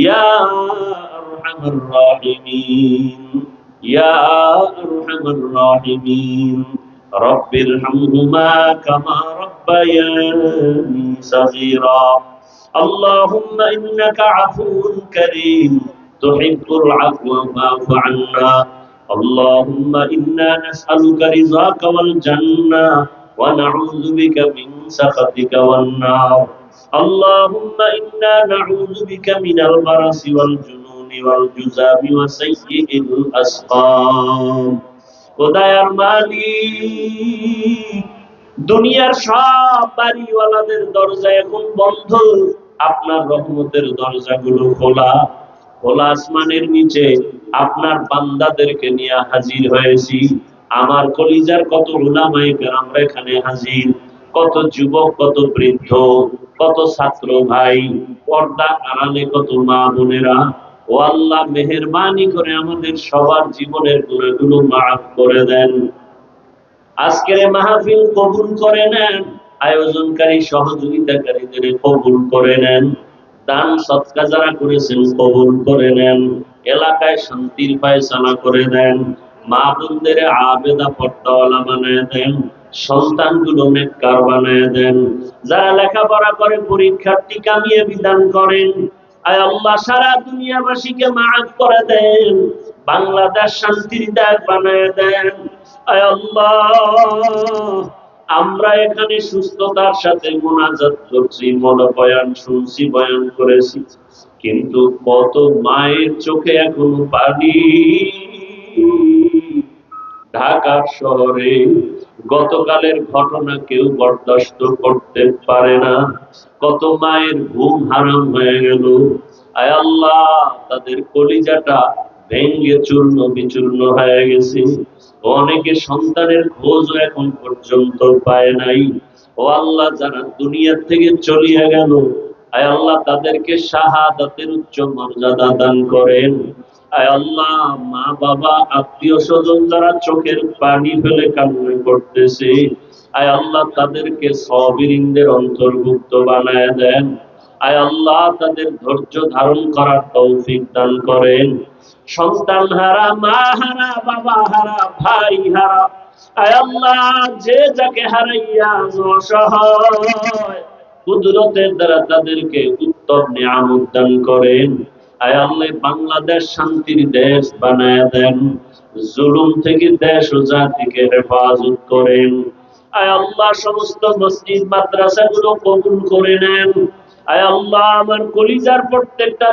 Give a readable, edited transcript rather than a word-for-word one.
ইয়া আরহামার রাহিমিন, ইয়া আরহামার রাহিমিন। রব্বির হামহুমা কামা রাব্বায়ানি সাগীরা। اللهم إنك عفو كريم تحب العفو فاعف عنا. اللهم إنا نسألك رضاك والجنة ونعوذ بك من سخطك والنار. اللهم إنا نعوذ بك من البرص والجنون والجذام وسيء الأسقام. খোদায়ার মালিক, দুনিয়ার সব বাড়িওয়ালাদের দরজা এখন বন্ধ, আপনার রহমতের দরজাগুলো খোলা। খোলা আসমানের নিচে আপনার বান্দাদেরকে নিয়ে হাজির হয়েছি। আমার কলিজার কত উলামায়ে কেরামরা এখানে হাজির, কত যুবক, কত বৃদ্ধ, কত ছাত্র ভাই, পর্দা আড়ালে কত মা বোনেরা। ও আল্লাহ, মেহেরবানি করে আমাদের সবার জীবনের গুনাহগুলো মাফ করে দেন। আজকের মাহফিল কবুল করে নেন, আয়োজনকারী সহযোগিতাকারীদের কবুল করে নেন, দান সদকা যারা করেছেন কবুল করে নেন, এলাকায় শান্তির ফায়সালা করে দেন, মা বোনদের আবেদা পর্দাওয়ালা বানায় দেন, সন্তানগুলো নেককার বানায় দেন, যারা লেখাপড়া করে পরীক্ষার্থী কামিয়ে বিধান করেন। আয় আল্লাহ, সারা দুনিয়াবাসীকে মাফ করে দেন, বাংলাদেশ শান্তির দেশ বানায় দেন। আয় আল্লাহ, আমরা এখানে সুস্থতার সাথে মুনাজাত করছি, বয়ান শুনছি, বয়ান করেছি, কিন্তু কত মায়ের চোখে এখনো পানি। ঢাকার শহরে গতকালের ঘটনা কেউ বরদাস্ত করতে পারে না। কত মায়ের ঘুম হারাম হয়ে গেল। আয় আল্লাহ, তাদের কলিজাটা ভেঙ্গে চূর্ণ বিচূর্ণ হয়ে গেছে। অনেকে সন্তানের খোঁজও এখন পর্যন্ত পায় নাই। ও আল্লাহ, যারা দুনিয়া থেকে চলিয়া গেল, আয় আল্লাহ, তাদেরকে শাহাদাতের উচ্চ মর্যাদা দান করেন। আয় আল্লাহ, মা বাবা আত্মীয় স্বজন যারা চোখের পানি ফেলে কান্না করতেছে, আয় আল্লাহ, তাদেরকে সাবিরিনদের অন্তর্ভুক্ত বানায় দেন। আয় আল্লাহ, তাদের ধৈর্য ধারণ করার তৌফিক দান করেন। সন্তান হারা, মা হারা, বাবা হারা, ভাই হারা, আয় আল্লাহ, যে যাকে হারাইয়া অসহায়, কুদরতের দ্বারা তাদেরকে উত্তম নিয়ামত দান করেন। আয় আল্লাহ, বাংলাদেশ শান্তির দেশ বানায় দেন, জুলুম থেকে দেশ ও জাতিকে হেফাজত করেন। আয় আল্লাহ, সমস্ত মসজিদ মাদ্রাসাগুলো কবুল করে নেন। আয় আল্লাহ, আমার কলিজার প্রত্যেকটা